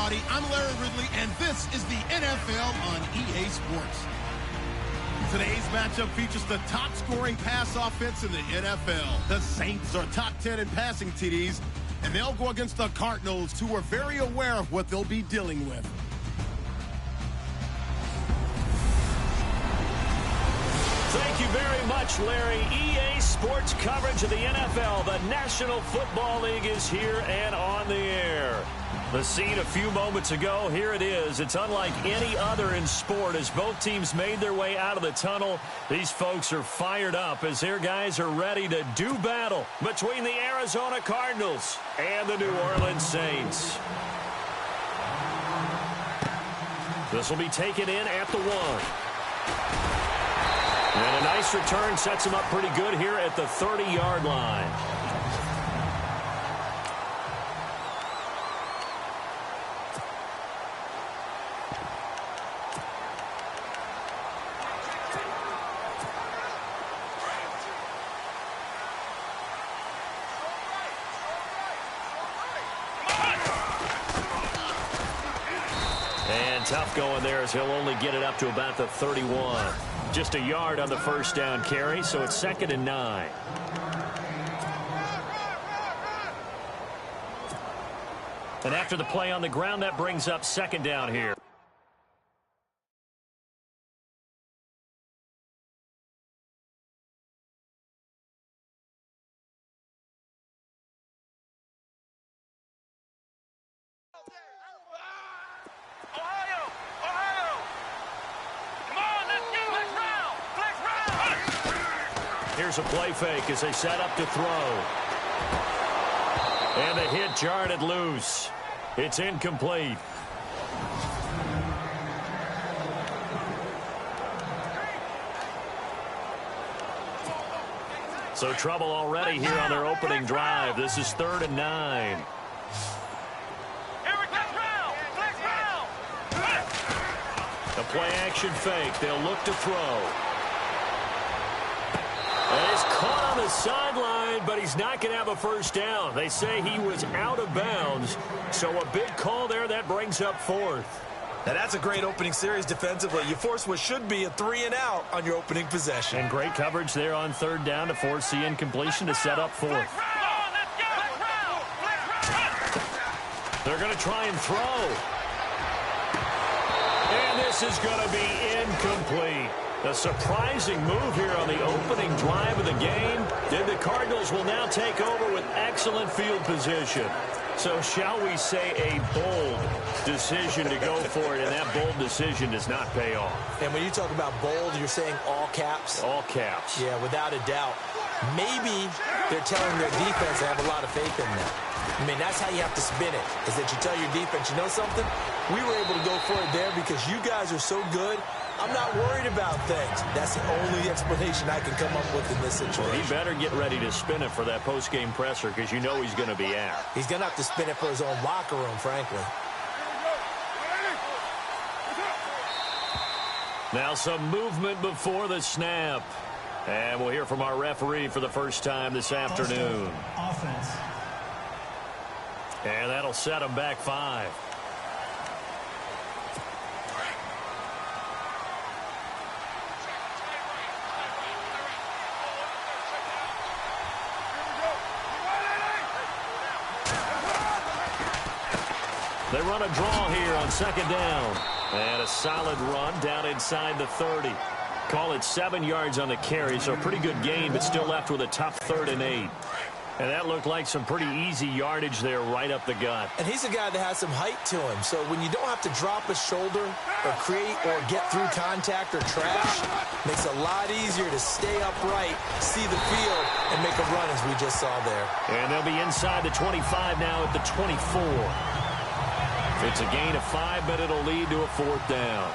everybody. I'm Larry Ridley, and this is the NFL on EA Sports. Today's matchup features the top-scoring pass offense in the NFL. The Saints are top 10 in passing TDs, and they'll go against the Cardinals, who are very aware of what they'll be dealing with. Thank you very much, Larry. EA Sports coverage of the NFL. The National Football League is here and on the air. The scene a few moments ago, here it is. It's unlike any other in sport as both teams made their way out of the tunnel. These folks are fired up as their guys are ready to do battle between the Arizona Cardinals and the New Orleans Saints. This will be taken in at the 1. And a nice return sets him up pretty good here at the 30-yard line. And tough going there as he'll only get it up to about the 31. Just a yard on the first down carry, so it's 2nd and 9. And after the play on the ground, that brings up 2nd down here. Here's a play fake as they set up to throw. And the hit jarred it loose. It's incomplete. So trouble already here on their opening drive. This is 3rd and 9. The play action fake. They'll look to throw. And he's caught on the sideline, but he's not going to have a first down. They say he was out of bounds. So a big call there. That brings up 4th. Now that's a great opening series defensively. You force what should be a 3-and-out on your opening possession. And great coverage there on 3rd down to force the incompletion to set up 4th. They're going to try and throw. And this is going to be incomplete. A surprising move here on the opening drive of the game. The Cardinals will now take over with excellent field position. So shall we say a bold decision to go for it, and that bold decision does not pay off. And when you talk about bold, you're saying all caps? All caps. Yeah, without a doubt. Maybe they're telling their defense they have a lot of faith in them. I mean, that's how you have to spin it, is that you tell your defense, you know something? We were able to go for it there because you guys are so good. I'm not worried about things. That's the only explanation I can come up with in this situation. Well, he better get ready to spin it for that post-game presser because you know he's going to be out. He's going to have to spin it for his own locker room, frankly. Now some movement before the snap. And we'll hear from our referee for the first time this afternoon. Offense. And that'll set him back 5. They run a draw here on 2nd down. And a solid run down inside the 30. Call it 7 yards on the carry, so a pretty good gain, but still left with a tough 3rd and 8. And that looked like some pretty easy yardage there right up the gut. And he's a guy that has some height to him, so when you don't have to drop a shoulder or create or get through contact or trash, makes it a lot easier to stay upright, see the field, and make a run as we just saw there. And they'll be inside the 25 now at the 24. It's a gain of 5, but it'll lead to a 4th down.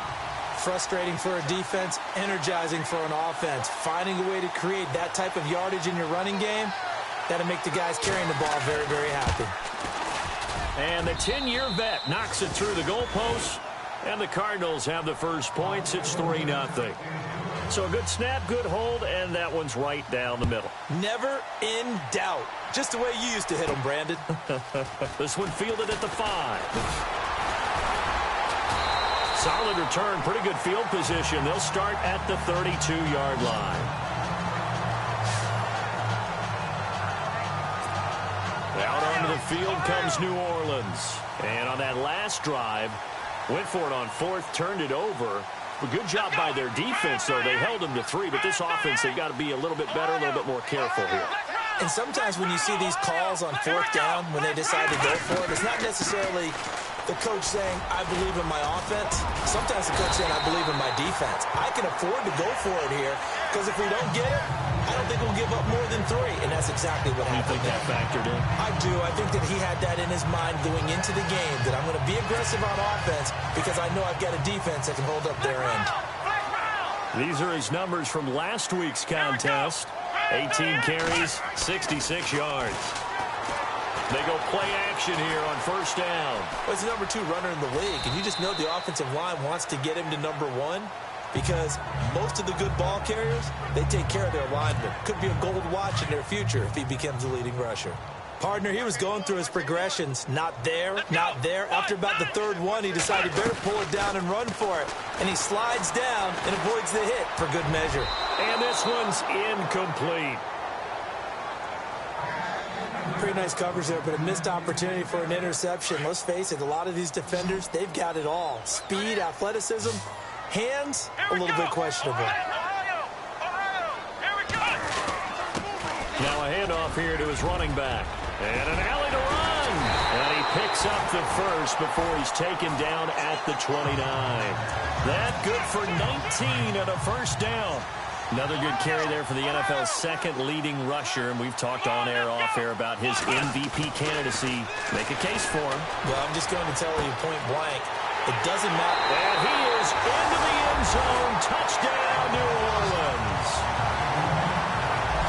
Frustrating for a defense, energizing for an offense. Finding a way to create that type of yardage in your running game, that'll make the guys carrying the ball very, very happy. And the 10-year vet knocks it through the goalpost, and the Cardinals have the first points. It's 3-0. So a good snap, good hold, and that one's right down the middle. Never in doubt. Just the way you used to hit them, Brandon. This one fielded at the 5. Solid return, pretty good field position. They'll start at the 32-yard line. Out onto the field comes New Orleans. And on that last drive, went for it on fourth, turned it over. A good job by their defense, though. They held them to 3, but this offense, they've got to be a little bit better, a little bit more careful here. And sometimes when you see these calls on fourth down, when they decide to go for it, it's not necessarily the coach saying, I believe in my offense. Sometimes the coach saying, I believe in my defense. I can afford to go for it here, because if we don't get it, I don't think we'll give up more than 3. And that's exactly what happened. You think that factored in? I do. I think that he had that in his mind going into the game, that I'm going to be aggressive on offense because I know I've got a defense that can hold up their end. These are his numbers from last week's contest. 18 carries, 66 yards. They go play action here on first down. Well, he's the number 2 runner in the league, and you just know the offensive line wants to get him to number 1 because most of the good ball carriers, they take care of their linemen. Could be a gold watch in their future if he becomes the leading rusher. Partner, he was going through his progressions. Not there, not there. After about the 3rd one, he decided he better pull it down and run for it. And he slides down and avoids the hit for good measure. And this one's incomplete. Pretty nice coverage there, but a missed opportunity for an interception. Let's face it, a lot of these defenders, they've got it all. Speed, athleticism, hands, a little bit questionable. Now a handoff here to his running back. And an alley to run. And he picks up the first before he's taken down at the 29. That good for 19 and a first down. Another good carry there for the NFL's 2nd leading rusher, and we've talked on air, off air about his MVP candidacy. Make a case for him. Well, I'm just going to tell you point blank, it doesn't matter. And he is into the end zone. Touchdown, New Orleans.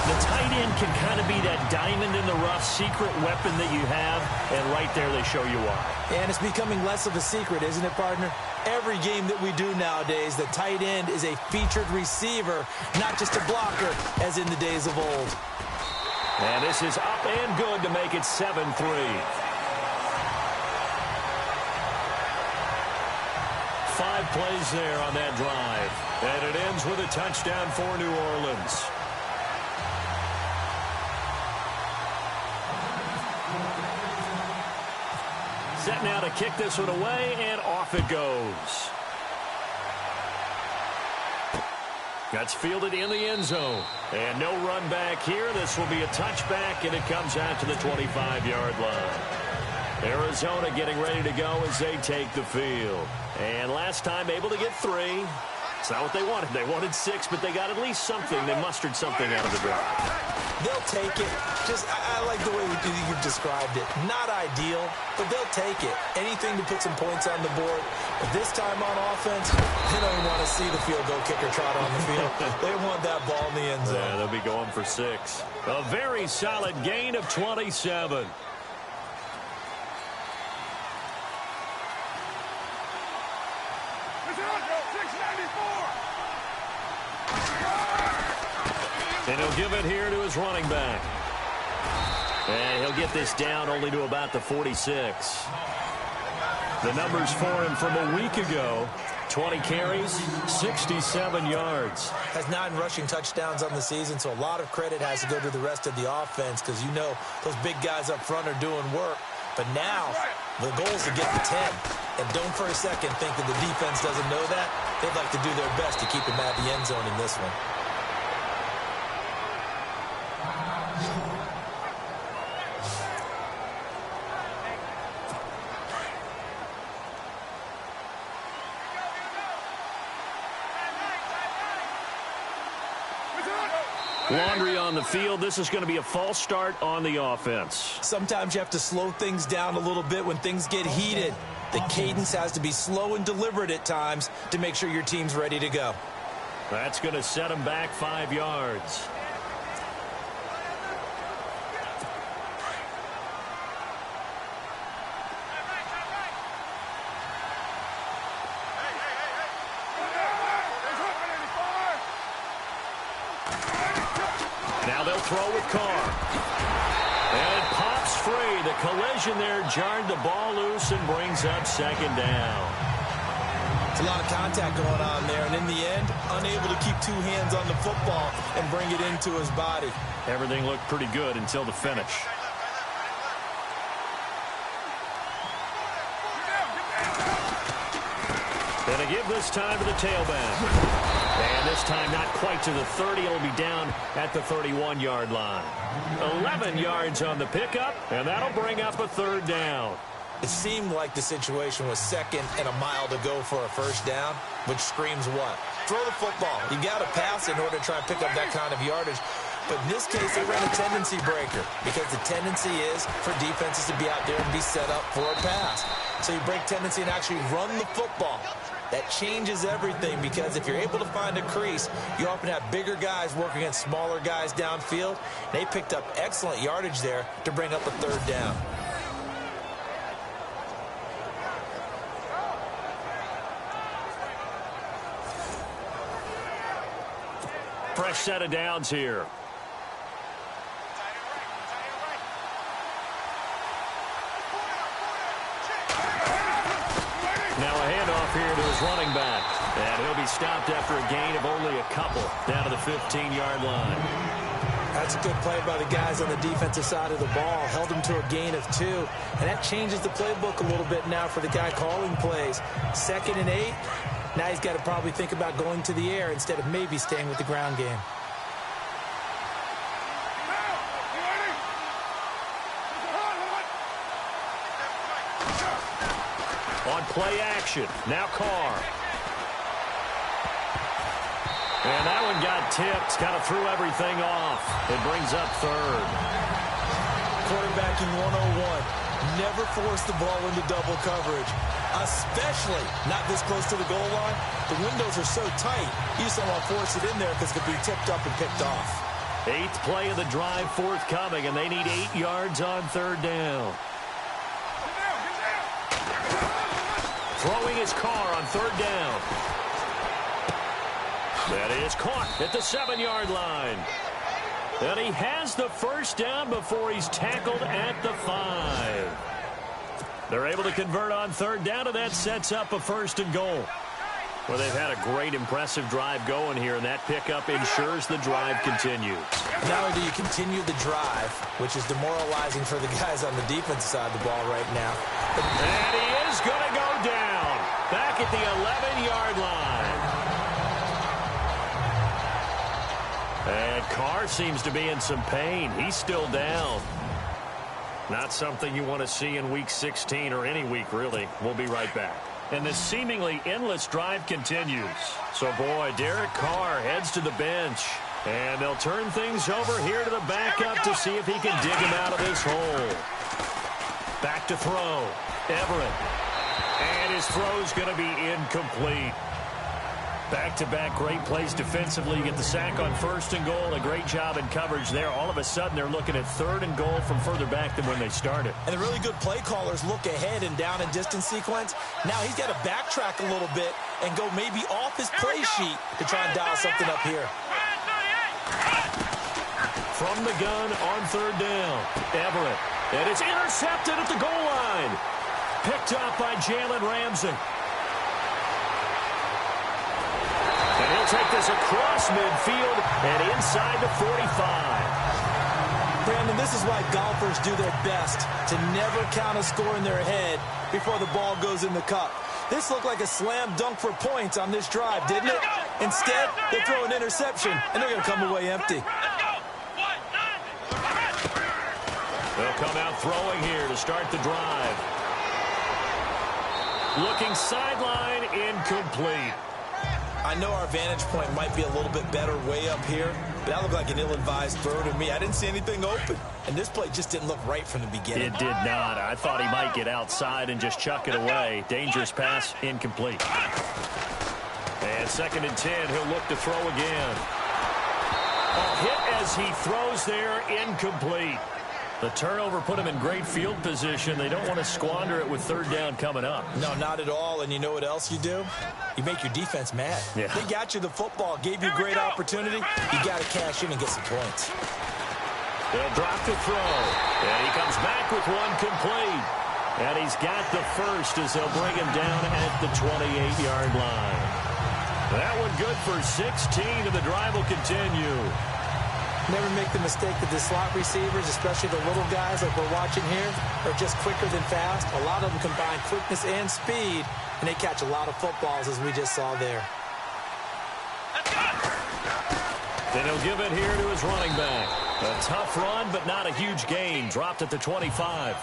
The tight end can kind of be that diamond in the rough secret weapon that you have, and right there they show you why. And it's becoming less of a secret, isn't it, partner? Every game that we do nowadays, the tight end is a featured receiver, not just a blocker, as in the days of old. And this is up and good to make it 7-3. 5 plays there on that drive. And it ends with a touchdown for New Orleans. Set now to kick this one away, and off it goes. That's fielded in the end zone. And no run back here. This will be a touchback, and it comes out to the 25-yard line. Arizona getting ready to go as they take the field. And last time able to get 3. It's not what they wanted. They wanted 6, but they got at least something. They mustered something out of the drive. They'll take it. I like the way you've described it. Not ideal, but they'll take it. Anything to put some points on the board. But this time on offense, they don't even want to see the field goal kicker trot on the field. They want that ball in the end zone. Yeah, they'll be going for 6. A very solid gain of 27. And he'll give it here to his running back. And he'll get this down only to about the 46. The numbers for him from a week ago: 20 carries, 67 yards. Has 9 rushing touchdowns on the season, so a lot of credit has to go to the rest of the offense because you know those big guys up front are doing work. But now the goal is to get to 10. And don't for a second think that the defense doesn't know that. They'd like to do their best to keep him at the end zone in this one. Laundry on the field. This is going to be a false start on the offense. Sometimes you have to slow things down a little bit when things get heated. The cadence has to be slow and deliberate at times to make sure your team's ready to go. That's going to set them back 5 yards. Now they'll throw with Carr. And it pops free. The collision there jarred the ball loose and brings up 2nd down. It's a lot of contact going on there, and in the end, unable to keep two hands on the football and bring it into his body. Everything looked pretty good until the finish. Gonna give this time to the tailback. And this time not quite to the 30. It'll be down at the 31-yard line. 11 yards on the pickup, and that'll bring up a third down. It seemed like the situation was second and a mile to go for a first down, which screams what? Throw the football. You got to pass in order to try and pick up that kind of yardage. But in this case, they ran a tendency breaker because the tendency is for defenses to be out there and be set up for a pass. So you break tendency and actually run the football. That changes everything because if you're able to find a crease, you often have bigger guys working against smaller guys downfield. They picked up excellent yardage there to bring up a third down. Fresh set of downs here. Now a handoff here to his running back. And he'll be stopped after a gain of only a couple down to the 15-yard line. That's a good play by the guys on the defensive side of the ball. Held him to a gain of 2. And that changes the playbook a little bit now for the guy calling plays. 2nd and 8. Now he's got to probably think about going to the air instead of maybe staying with the ground game. On play action, now Carr. And that one got tipped, kind of threw everything off. It brings up third. Quarterbacking 101. Never force the ball into double coverage, especially not this close to the goal line. The windows are so tight, you just don't want to force it in there because it could be tipped up and picked off. 8th play of the drive forthcoming, and they need 8 yards on third down. Throwing his car on third down. That is caught at the 7-yard line. And he has the first down before he's tackled at the 5. They're able to convert on third down, and that sets up a 1st and goal. Well, they've had a great, impressive drive going here, and that pickup ensures the drive continues. Not only do you continue the drive, which is demoralizing for the guys on the defensive side of the ball right now. And he is going to go down back at the 11-yard line. And Carr seems to be in some pain. He's still down. Not something you want to see in Week 16 or any week, really. We'll be right back. And this seemingly endless drive continues. So, boy, Derek Carr heads to the bench. And they'll turn things over here to the backup to see if he can dig him out of this hole. Back to throw. Everett. And his throw's going to be incomplete. Back-to-back great plays defensively. You get the sack on 1st and goal. A great job in coverage there. All of a sudden, they're looking at 3rd and goal from further back than when they started. And the really good play callers look ahead and down and distance sequence. Now he's got to backtrack a little bit and go maybe off his play sheet to try and dial something up here. From the gun on third down, Everett. And it's intercepted at the goal line. Picked up by Jalen Ramsey. And he'll take this across midfield and inside the 45. Brandon, this is why golfers do their best to never count a score in their head before the ball goes in the cup. This looked like a slam dunk for points on this drive, didn't it? Instead, they throw an interception, and they're going to come away empty. They'll come out throwing here to start the drive. Looking sideline, incomplete. I know our vantage point might be a little bit better way up here, but that looked like an ill-advised throw to me. I didn't see anything open, and this play just didn't look right from the beginning. It did not. I thought he might get outside and just chuck it away. Dangerous pass, incomplete. And 2nd and 10, he'll look to throw again. A hit as he throws there, incomplete. The turnover put him in great field position. They don't want to squander it with third down coming up. No, not at all. And you know what else you do? You make your defense mad. Yeah. They got you the football, gave you a great opportunity. You got to cash in and get some points. They'll drop the throw. And he comes back with one complete. And he's got the first as they'll bring him down at the 28-yard line. That one good for 16, and the drive will continue. Never make the mistake that the slot receivers, especially the little guys like we're watching here, are just quicker than fast. A lot of them combine quickness and speed, and they catch a lot of footballs, as we just saw there. Then he'll give it here to his running back. A tough run, but not a huge gain. Dropped at the 25.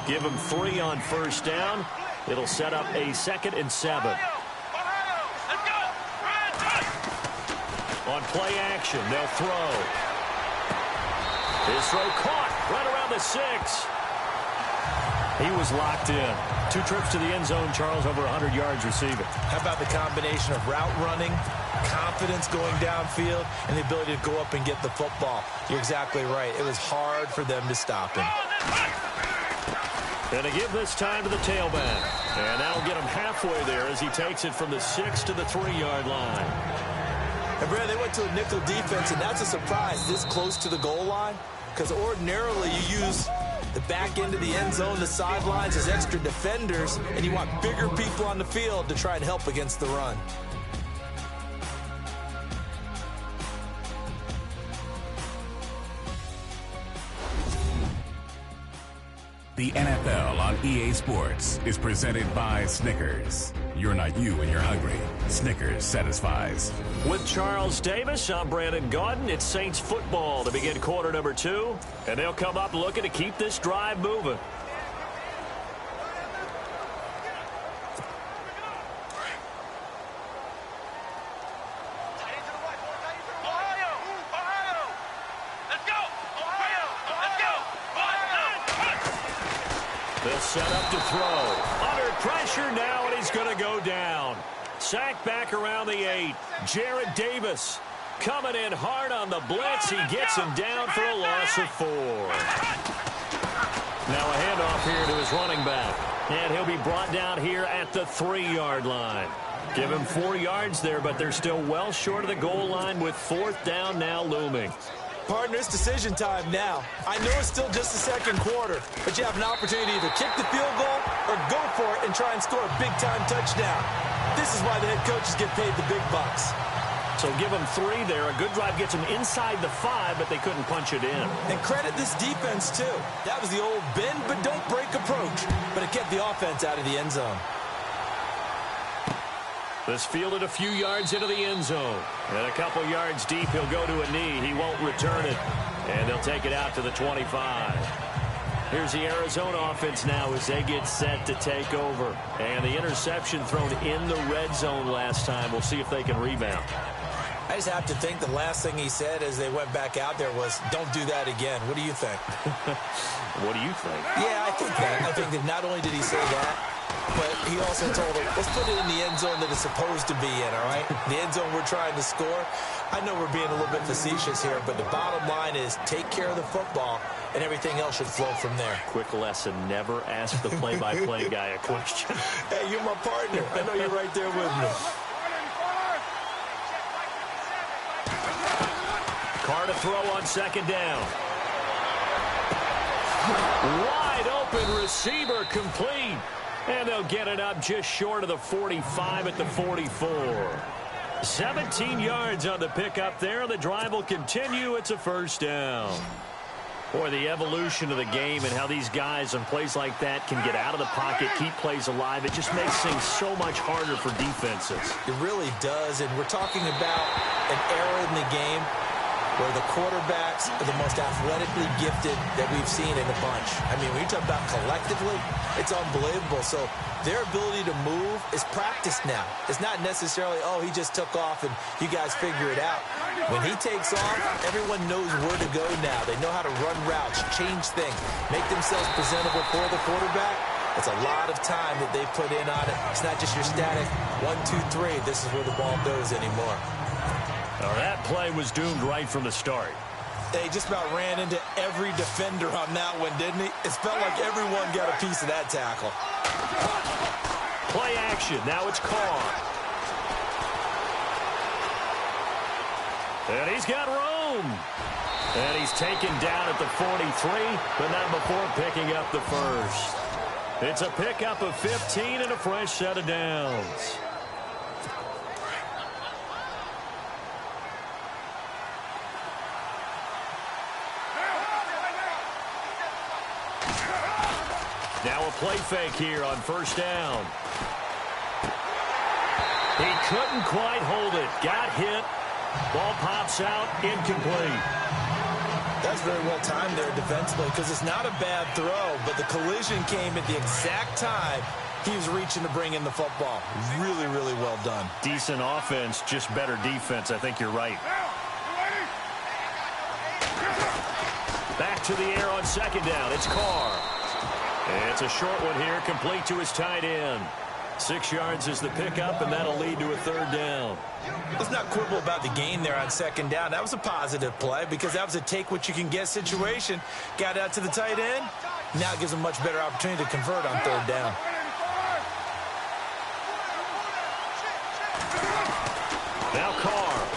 Give him 3 on first down. It'll set up a 2nd and 7. On play action, they'll throw. His throw caught right around the 6. He was locked in. 2 trips to the end zone, Charles, over 100 yards receiving. How about the combination of route running, confidence going downfield, and the ability to go up and get the football? You're exactly right. It was hard for them to stop him. And to give this time to the tailback. And that'll get him halfway there as he takes it from the 6 to the 3-yard line. And Brad, they went to a nickel defense, and that's a surprise this close to the goal line, because ordinarily you use the back end of the end zone, the sidelines as extra defenders, and you want bigger people on the field to try and help against the run. The NFL on EA Sports is presented by Snickers. You're not you when you're hungry. Snickers satisfies. With Charles Davis, I'm Brandon Gaudin. It's Saints football to begin quarter number 2. And they'll come up looking to keep this drive moving. They'll set up to throw. Under pressure now, and he's going to go down. Sacked back around the 8. Jarrad Davis coming in hard on the blitz. He gets him down for a loss of 4. Now a handoff here to his running back. And he'll be brought down here at the 3-yard line. Give him 4 yards there, but they're still well short of the goal line with 4th down now looming. Partner, it's decision time now. I know it's still just the second quarter, but you have an opportunity to either kick the field goal or go for it and try and score a big-time touchdown. This is why the head coaches get paid the big bucks. So give them 3 there. A good drive gets them inside the 5, but they couldn't punch it in. And credit this defense, too. That was the old bend but don't break approach, but it kept the offense out of the end zone. This fielded a few yards into the end zone. And a couple yards deep, he'll go to a knee. He won't return it. And they'll take it out to the 25. Here's the Arizona offense now as they get set to take over. And the interception thrown in the red zone last time. We'll see if they can rebound. I just have to think the last thing he said as they went back out there was, don't do that again. What do you think? What do you think? Yeah, I think that. I think that not only did he say that, but he also told him, let's put it in the end zone that it's supposed to be in, all right? The end zone we're trying to score. I know we're being a little bit facetious here, but the bottom line is take care of the football, and everything else should flow from there. Quick lesson, never ask the play-by-play guy a question. Hey, you're my partner. I know you're right there with me. Carr to throw on 2nd down. Wide open receiver complete. And they'll get it up just short of the 45 at the 44. 17 yards on the pickup there. The drive will continue. It's a 1st down. Boy, the evolution of the game and how these guys on plays like that can get out of the pocket, keep plays alive. It just makes things so much harder for defenses. It really does. And we're talking about an era in the game where the quarterbacks are the most athletically gifted that we've seen in a bunch. I mean, when you talk about collectively, it's unbelievable. So their ability to move is practiced now. It's not necessarily, oh, he just took off and you guys figure it out. When he takes off, everyone knows where to go now. They know how to run routes, change things, make themselves presentable for the quarterback. It's a lot of time that they put in on it. It's not just your static 1, 2, 3. This is where the ball goes anymore. Now that play was doomed right from the start. They just about ran into every defender on that one, didn't he? It felt like everyone got a piece of that tackle. Play action. Now it's Carr. And he's got room. And he's taken down at the 43, but not before picking up the 1st. It's a pickup of 15 and a fresh set of downs. Now a play fake here on first down. He couldn't quite hold it. Got hit. Ball pops out. Incomplete. That's very well timed there defensively because it's not a bad throw, but the collision came at the exact time he was reaching to bring in the football. Really, really well done. Decent offense, just better defense. I think you're right. Back to the air on second down. It's Carr. It's a short one here, complete to his tight end. 6 yards is the pickup, and that'll lead to a third down. Let's not quibble about the gain there on second down. That was a positive play because that was a take-what-you-can-get situation. Got out to the tight end. Now it gives him much better opportunity to convert on third down. Now Carr.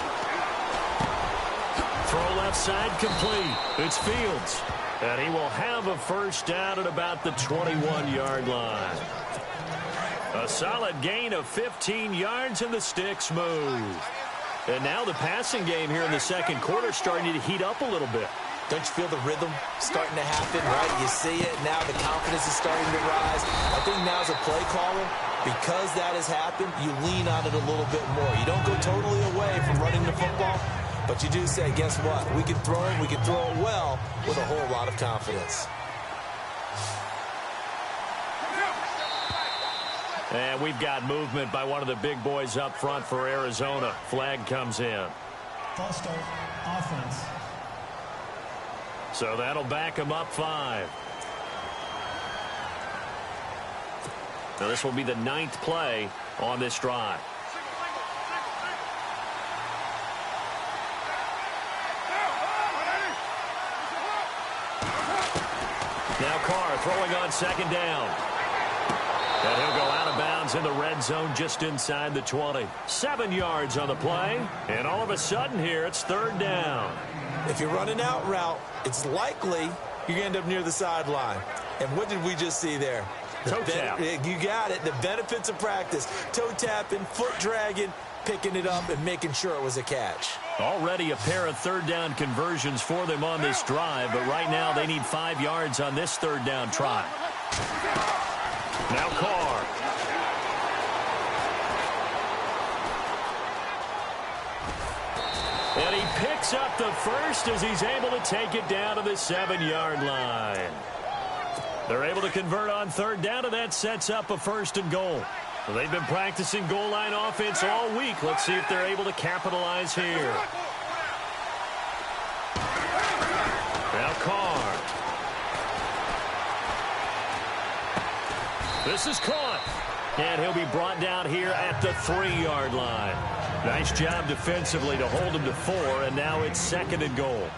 Throw left side complete. It's Fields. And he will have a first down at about the 21-yard line. A solid gain of 15 yards, and the sticks move. And now the passing game here in the second quarter starting to heat up a little bit. Don't you feel the rhythm starting to happen, right? You see it. Now the confidence is starting to rise. I think now as a play caller, because that has happened, you lean on it a little bit more. You don't go totally away from running the football, but you do say, guess what? We can throw it. We can throw it well with a whole lot of confidence. And we've got movement by one of the big boys up front for Arizona. Flag comes in. False start, offense. So that'll back him up 5. Now this will be the 9th play on this drive. Now Carr throwing on second down. And he'll go out of bounds in the red zone just inside the 20. 7 yards on the play. And all of a sudden here, it's third down. If you're running out route, it's likely you're going to end up near the sideline. And what did we just see there? Toe tap. You got it. The benefits of practice. Toe tapping, foot dragging, picking it up, and making sure it was a catch. Already a pair of third down conversions for them on this drive, but right now they need 5 yards on this third down try. Now Carr. And he picks up the first as he's able to take it down to the 7-yard line. They're able to convert on third down, and that sets up a first and goal. Well, they've been practicing goal line offense all week. Let's see if they're able to capitalize here. Now Carr. This is caught. And he'll be brought down here at the 3-yard line. Nice job defensively to hold him to 4, and now it's second and goal.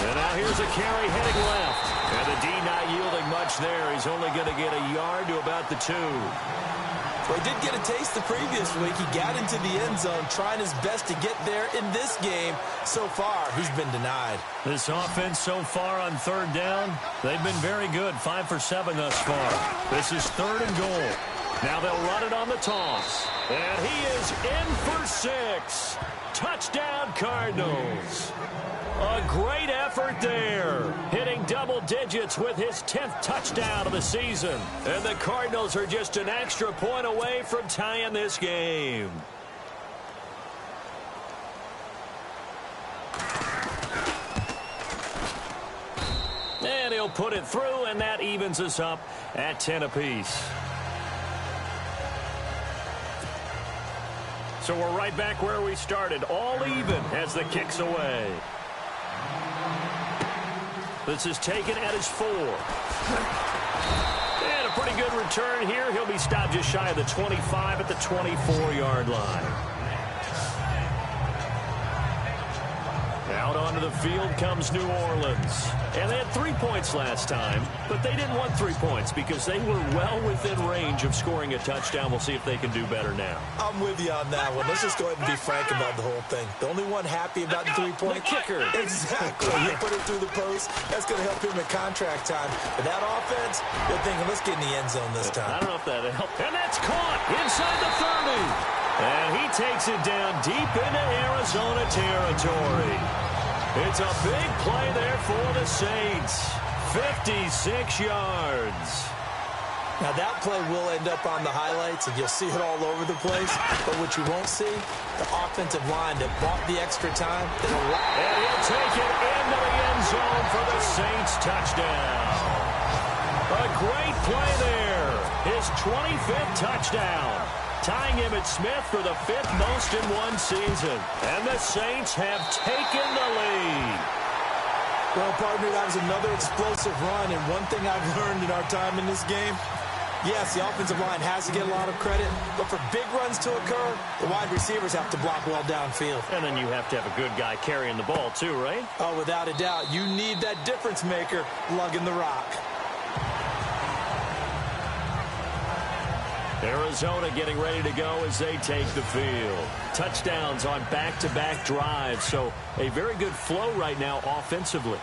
And now here's a carry heading left. And the D not yielding much there. He's only going to get a yard to about the 2. Well, he did get a taste the previous week. He got into the end zone trying his best to get there in this game. So far, he's been denied. This offense so far on third down, they've been very good. 5 for 7 thus far. This is third and goal. Now they'll run it on the toss. And he is in for 6. Touchdown, Cardinals. A great effort there, hitting double digits with his 10th touchdown of the season. And the Cardinals are just an extra point away from tying this game. And he'll put it through, and that evens us up at 10 apiece. So we're right back where we started, all even as the kick's away. This is taken at his 4. And a pretty good return here. He'll be stopped just shy of the 25 at the 24-yard line. Out Onto the field comes New Orleans. And they had 3 points last time, but they didn't want 3 points because they were well within range of scoring a touchdown. We'll see if they can do better now. I'm with you on that one. Let's just go ahead and be frank about the whole thing. The only one happy about the 3-point kicker. Exactly. You put it through the post. That's going to help him at contract time. But that offense, they're thinking, let's get in the end zone this time. I don't know if that helped. And that's caught inside the 30. And he takes it down deep into Arizona territory. It's a big play there for the Saints. 56 yards. Now, that play will end up on the highlights, and you'll see it all over the place. But what you won't see, the offensive line that bought the extra time. And he'll take it into the end zone for the Saints touchdown. A great play there. His 25th touchdown. Tying him at Smith for the 5th most in one season. And the Saints have taken the lead. Well, partner, that was another explosive run. And one thing I've learned in our time in this game, yes, the offensive line has to get a lot of credit, but for big runs to occur, the wide receivers have to block well downfield. And then you have to have a good guy carrying the ball too, right? Oh, without a doubt. You need that difference maker lugging the rock. Arizona getting ready to go as they take the field. Touchdowns on back-to-back drives, so a very good flow right now offensively.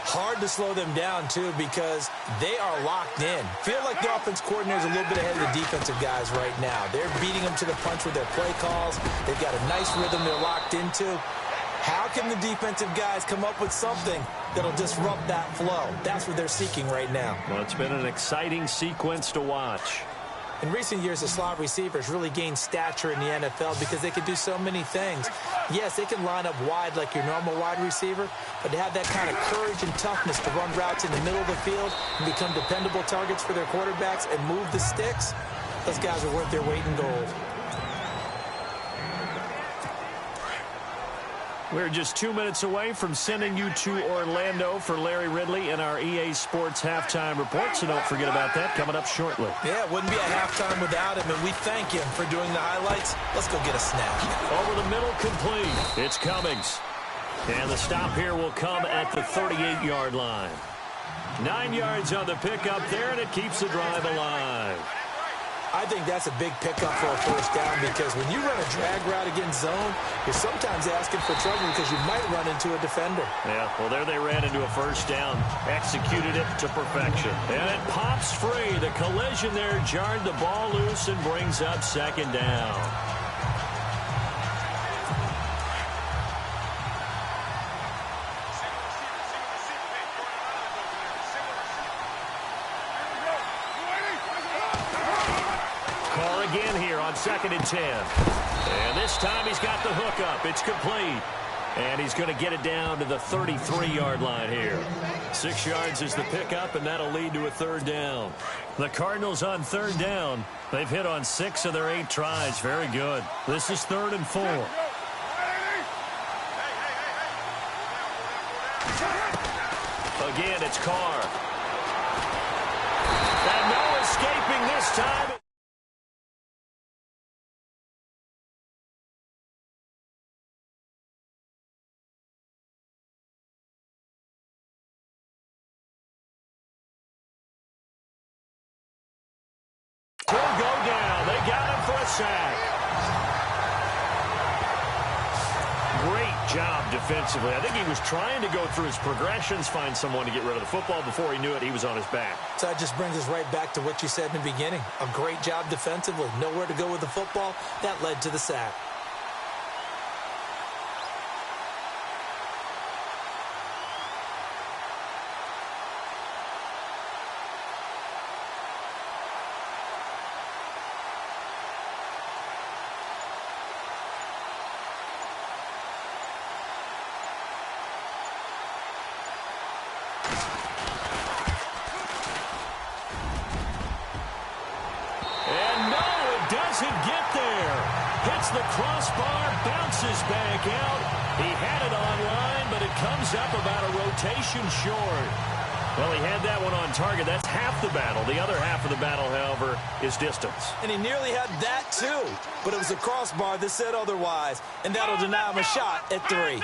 Hard to slow them down, too, because they are locked in. Feel like the offense coordinator is a little bit ahead of the defensive guys right now. They're beating them to the punch with their play calls. They've got a nice rhythm they're locked into. How can the defensive guys come up with something that'll disrupt that flow? That's what they're seeking right now. Well, it's been an exciting sequence to watch. In recent years, the slot receivers really gained stature in the NFL because they can do so many things. Yes, they can line up wide like your normal wide receiver, but to have that kind of courage and toughness to run routes in the middle of the field and become dependable targets for their quarterbacks and move the sticks, those guys are worth their weight in gold. We're just 2 minutes away from sending you to Orlando for Larry Ridley and our EA Sports Halftime Report, so don't forget about that coming up shortly. Yeah, it wouldn't be a halftime without him, and we thank him for doing the highlights. Let's go get a snap. Over the middle, complete. It's Cummings. And the stop here will come at the 38-yard line. 9 yards on the pickup there, and it keeps the drive alive. I think that's a big pickup for a first down because when you run a drag route against zone, you're sometimes asking for trouble because you might run into a defender. Yeah, well, there they ran into a first down. Executed it to perfection. And it pops free. The collision there jarred the ball loose and brings up second down. Again here on 2nd and 10. And this time he's got the hook up. It's complete. And he's going to get it down to the 33-yard line here. 6 yards is the pickup, and that'll lead to a third down. The Cardinals on third down. They've hit on 6 of their 8 tries. Very good. This is 3rd and 4. Again, it's Carr. And no escaping this time. Sack. Great job defensively. I think he was trying to go through his progressions, find someone to get rid of the football. Before he knew it, he was on his back. So that just brings us right back to what you said in the beginning. A great job defensively. Nowhere to go with the football. That led to the sack. Doesn't get there. Hits the crossbar, bounces back out. He had it online, but it comes up about a rotation short. Well, he had that one on target. That's half the battle. The other half of the battle, however, is distance. And he nearly had that, too. But it was a crossbar that said otherwise. And that'll deny him a shot at 3.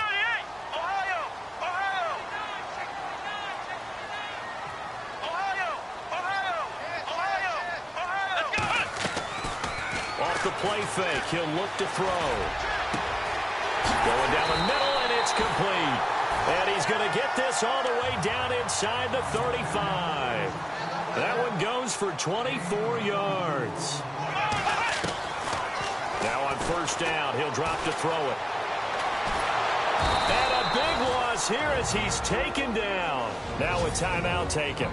the play fake. He'll look to throw. Going down the middle, and it's complete. And he's going to get this all the way down inside the 35. That one goes for 24 yards. Now on first down, he'll drop to throw it. And a big loss here as he's taken down. Now a timeout taken.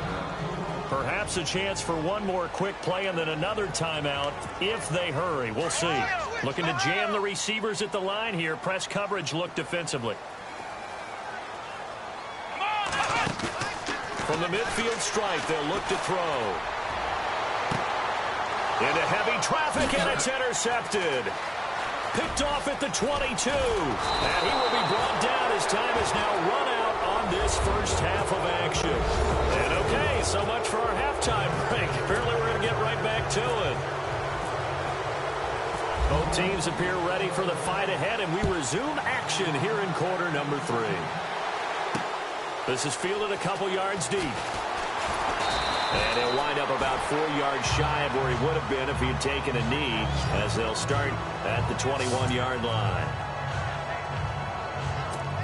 Perhaps a chance for one more quick play and then another timeout if they hurry. We'll see. Looking to jam the receivers at the line here. Press coverage look defensively. From the midfield stripe, they'll look to throw. Into heavy traffic, and it's intercepted. Picked off at the 22. And he will be brought down as time is now run out on this first half of action. And okay, so much for our halftime break. Apparently we're going to get right back to it. Both teams appear ready for the fight ahead, and we resume action here in quarter number 3. This is fielded a couple yards deep. And he'll wind up about 4 yards shy of where he would have been if he had taken a knee, as they'll start at the 21-yard line.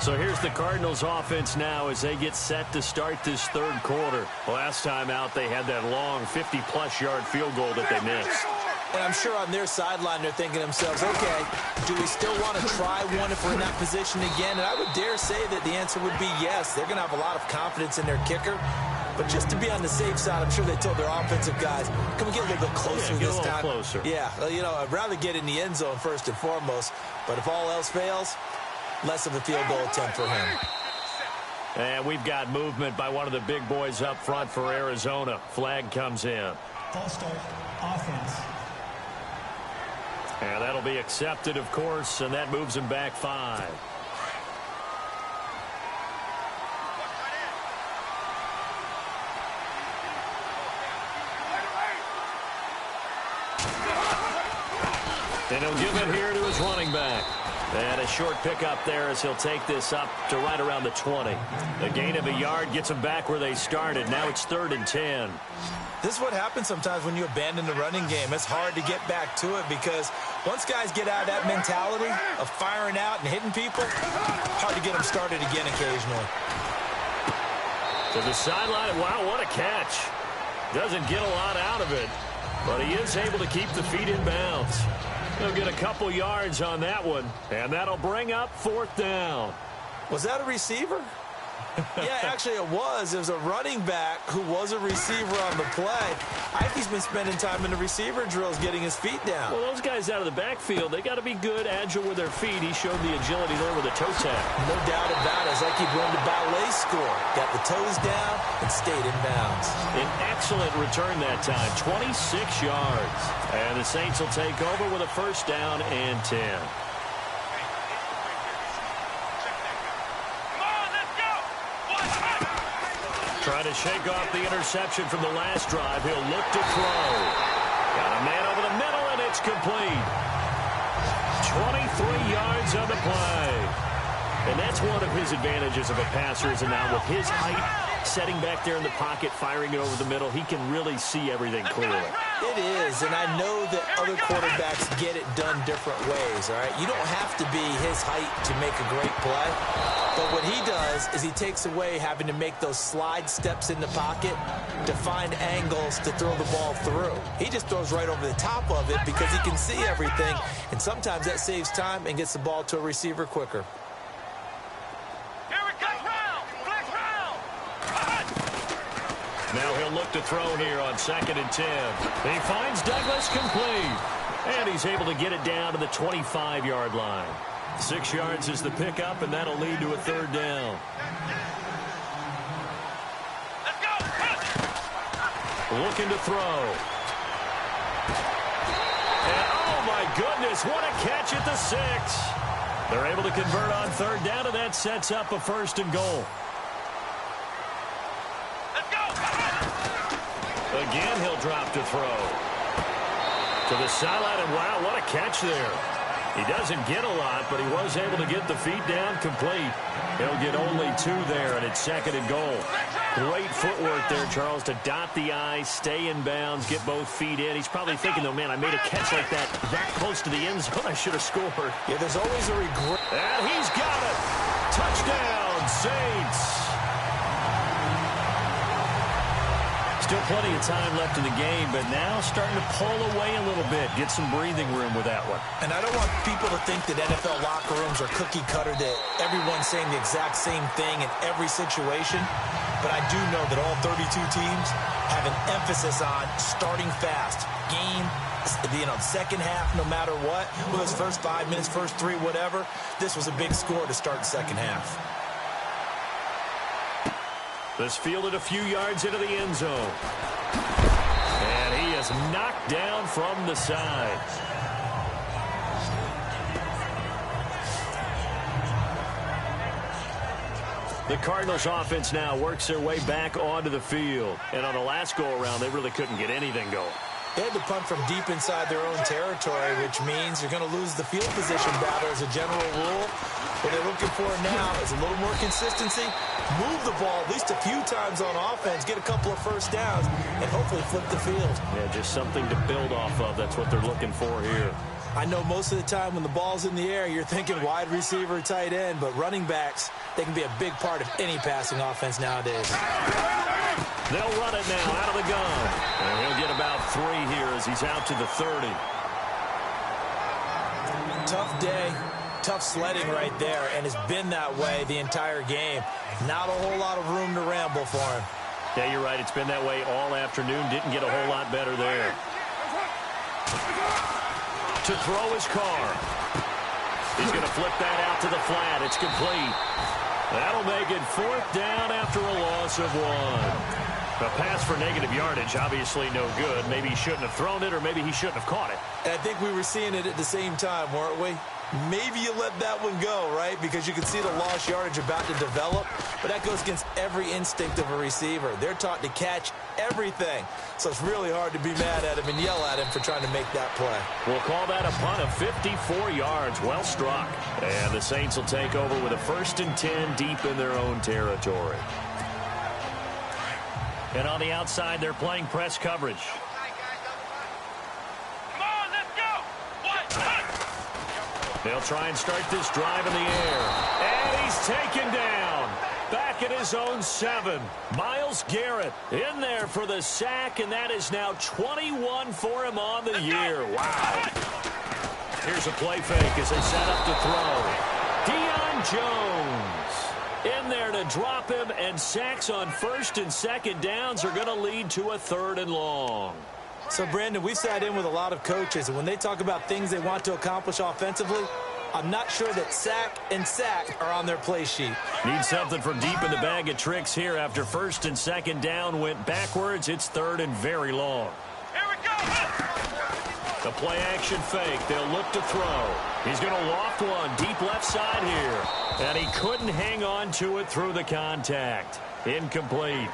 So here's the Cardinals offense now as they get set to start this third quarter. Last time out, they had that long 50-plus yard field goal that they missed. And I'm sure on their sideline they're thinking to themselves, okay, do we still want to try one if we're in that position again? And I would dare say that the answer would be yes. They're going to have a lot of confidence in their kicker. But just to be on the safe side, I'm sure they told their offensive guys, can we get a little bit closer this time? Get a little closer. Yeah, you know, I'd rather get in the end zone first and foremost. But if all else fails, less of a field goal attempt for him. And we've got movement by one of the big boys up front for Arizona. Flag comes in. False start, offense. And that'll be accepted, of course, and that moves him back 5. And he'll give it here to his running back. And a short pickup there as he'll take this up to right around the 20. The gain of a yard gets them back where they started. Now it's 3rd and 10. This is what happens sometimes when you abandon the running game. It's hard to get back to it because once guys get out of that mentality of firing out and hitting people, hard to get them started again occasionally. To the sideline. Wow, what a catch. Doesn't get a lot out of it, but he is able to keep the feet in bounds. He'll get a couple yards on that one, and that'll bring up 4th down. Was that a receiver? Yeah, actually it was. It was a running back who was a receiver on the play. I think he's been spending time in the receiver drills getting his feet down. Well, those guys out of the backfield, they got to be good, agile with their feet. He showed the agility there with a toe tap. No doubt about it. It's like he'd run the ballet score. Got the toes down and stayed in bounds. An excellent return that time, 26 yards. And the Saints will take over with a 1st down and 10. Trying to shake off the interception from the last drive. He'll look to throw. Got a man over the middle, and it's complete. 23 yards on the play. And that's one of his advantages of a passer is now with his height, setting back there in the pocket, firing it over the middle, he can really see everything clearly. It is, and I know that other quarterbacks get it done different ways, all right? You don't have to be his height to make a great play, but what he does is he takes away having to make those slide steps in the pocket to find angles to throw the ball through. He just throws right over the top of it because he can see everything, and sometimes that saves time and gets the ball to a receiver quicker. Now he'll look to throw here on 2nd and 10. He finds Douglas complete. And he's able to get it down to the 25-yard line. 6 yards is the pickup, and that'll lead to a 3rd down. Let's go. Looking to throw. And oh my goodness, what a catch at the 6. They're able to convert on 3rd down, and that sets up a 1st and goal. Again, he'll drop to throw. To the sideline, and wow, what a catch there. He doesn't get a lot, but he was able to get the feet down complete. He'll get only 2 there, and it's 2nd and goal. Great footwork there, Charles, to dot the I, stay in bounds, get both feet in. He's probably thinking, though, man, I made a catch like that close to the end zone. I should have scored. Yeah, there's always a regret. And he's got it. Touchdown, Saints. Still plenty of time left in the game, but now starting to pull away a little bit. Get some breathing room with that one. And I don't want people to think that NFL locker rooms are cookie cutter, that everyone's saying the exact same thing in every situation. But I do know that all 32 teams have an emphasis on starting fast. Game, second half, no matter what. Whether it's first 5 minutes, first 3, whatever. This was a big score to start the second half. This fielded a few yards into the end zone. And he is knocked down from the side. The Cardinals offense now works their way back onto the field. And on the last go-around, they really couldn't get anything going. They had to punt from deep inside their own territory, which means you're going to lose the field position battle as a general rule. What they're looking for now is a little more consistency, move the ball at least a few times on offense, get a couple of first downs, and hopefully flip the field. Yeah, just something to build off of. That's what they're looking for here. I know most of the time when the ball's in the air, you're thinking wide receiver, tight end, but running backs, they can be a big part of any passing offense nowadays. They'll run it now out of the gun. And he'll get about 3 here as he's out to the 30. Tough day. Tough sledding right there, and it's been that way the entire game. Not a whole lot of room to ramble for him. Yeah, you're right. It's been that way all afternoon. Didn't get a whole lot better there. To throw his car. He's going to flip that out to the flat. It's complete. That'll make it 4th down after a loss of 1. A pass for negative yardage, obviously no good. Maybe he shouldn't have thrown it, or maybe he shouldn't have caught it. And I think we were seeing it at the same time, weren't we? Maybe you let that one go, right? Because you can see the lost yardage about to develop. But that goes against every instinct of a receiver. They're taught to catch everything. So it's really hard to be mad at him and yell at him for trying to make that play. We'll call that a punt of 54 yards. Well struck. And the Saints will take over with a 1st and 10 deep in their own territory. And on the outside, they're playing press coverage. Come on, let's go. They'll try and start this drive in the air. And he's taken down. Back at his own 7. Myles Garrett in there for the sack, and that is now 21 for him on the year. Wow. Here's a play fake as they set up to throw. Deion Jones in there to drop him, and sacks on 1st and 2nd downs are going to lead to a 3rd and long. So, Brandon, we've sat in with a lot of coaches, and when they talk about things they want to accomplish offensively, I'm not sure that sack and sack are on their play sheet. Need something from deep in the bag of tricks here after 1st and 2nd down went backwards. It's 3rd and very long. Here we go. The play action fake. They'll look to throw. He's going to loft one deep left side here. And he couldn't hang on to it through the contact. Incomplete.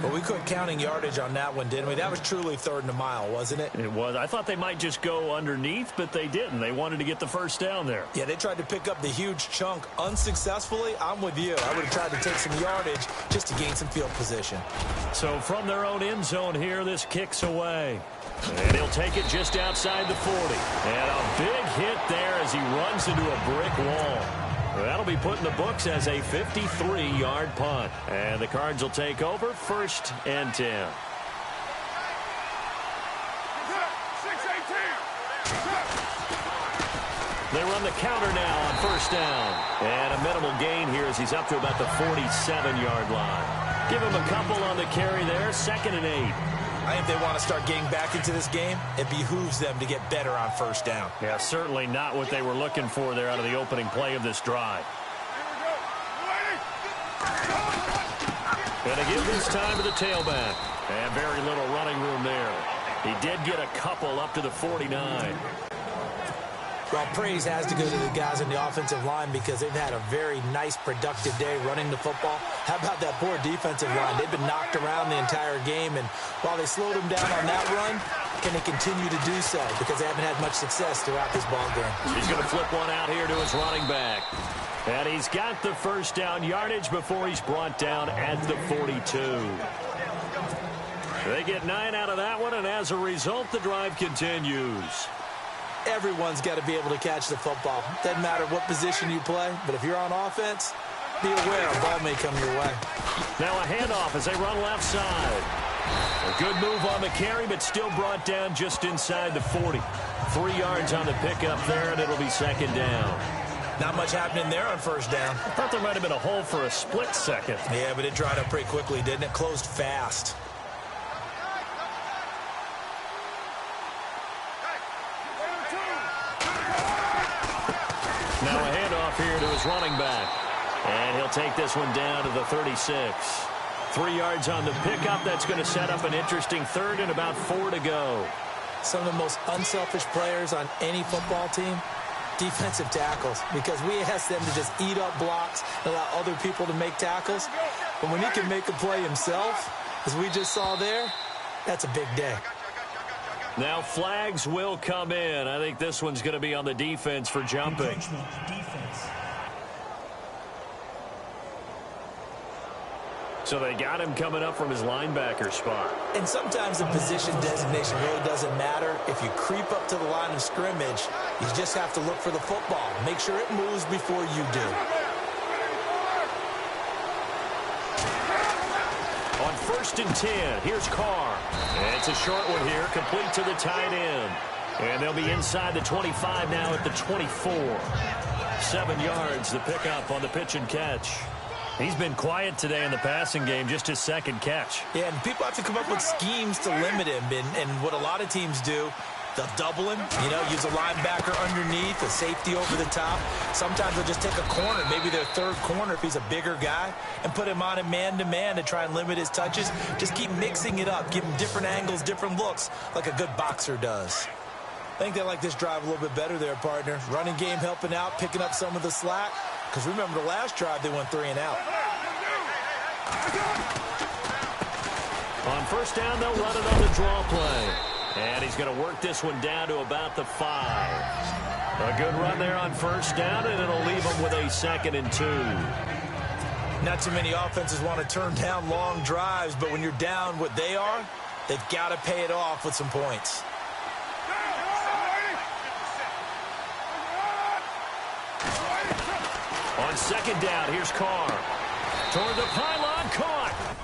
But we quit counting yardage on that one, didn't we? That was truly 3rd and a mile, wasn't it? It was. I thought they might just go underneath, but they didn't. They wanted to get the 1st down there. Yeah, they tried to pick up the huge chunk unsuccessfully. I'm with you. I would have tried to take some yardage just to gain some field position. So from their own end zone here, this kicks away. And he'll take it just outside the 40. And a big hit there as he runs into a brick wall. That'll be put in the books as a 53-yard punt. And the Cards will take over 1st and 10. They run the counter now on 1st down. And a minimal gain here as he's up to about the 47-yard line. Give him a couple on the carry there, 2nd and 8. I think they want to start getting back into this game. It behooves them to get better on 1st down. Yeah, certainly not what they were looking for there out of the opening play of this drive. And they give this time to the tailback. And very little running room there. He did get a couple up to the 49. Well, praise has to go to the guys on the offensive line because they've had a very nice, productive day running the football. How about that poor defensive line? They've been knocked around the entire game, and while they slowed them down on that run, can they continue to do so? Because they haven't had much success throughout this ball game. He's going to flip one out here to his running back. And he's got the first down yardage before he's brought down at the 42. They get 9 out of that one, and as a result, the drive continues. Everyone's got to be able to catch the football. Doesn't matter what position you play, but if you're on offense, be aware a ball may come your way. Now a handoff as they run left side. A good move on the carry, but still brought down just inside the 40. 3 yards on the pickup there, and it'll be second down. Not much happening there on first down. I thought there might have been a hole for a split second. Yeah, but it dried up pretty quickly, didn't it? Closed fast. Now a handoff here to his running back. And he'll take this one down to the 36. 3 yards on the pickup. That's going to set up an interesting third and about 4 to go. Some of the most unselfish players on any football team, defensive tackles, because we ask them to just eat up blocks and allow other people to make tackles. But when he can make a play himself, as we just saw there, that's a big day. Now flags will come in. I think this one's going to be on the defense for jumping. So they got him coming up from his linebacker spot. And sometimes the position designation really doesn't matter. If you creep up to the line of scrimmage, you just have to look for the football. Make sure it moves before you do. On 1st and 10, here's Carr. And it's a short one here, complete to the tight end. And they'll be inside the 25 now at the 24. 7 yards, the pickup on the pitch and catch. He's been quiet today in the passing game, just his second catch. Yeah, and people have to come up with schemes to limit him. And what a lot of teams do, they'll double him, use a linebacker underneath, a safety over the top. Sometimes they'll just take a corner, maybe their third corner if he's a bigger guy, and put him on a man-to-man to try and limit his touches. Just keep mixing it up, give him different angles, different looks, like a good boxer does. I think they like this drive a little bit better there, partner. Running game helping out, picking up some of the slack. Because remember the last drive, they went 3 and out. On first down, they'll run it on the draw play. And he's going to work this one down to about the 5. A good run there on first down, and it'll leave him with a 2nd and 2. Not too many offenses want to turn down long drives, but when you're down what they are, they've got to pay it off with some points. On 2nd down, here's Carr. Toward the pylon, caught.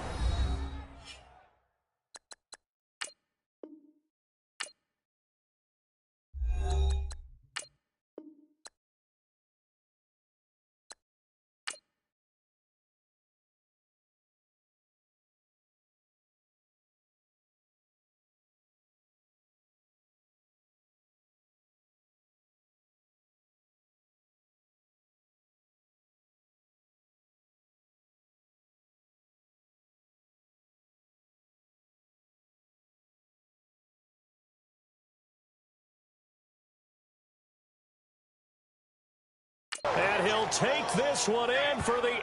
And he'll take this one in for the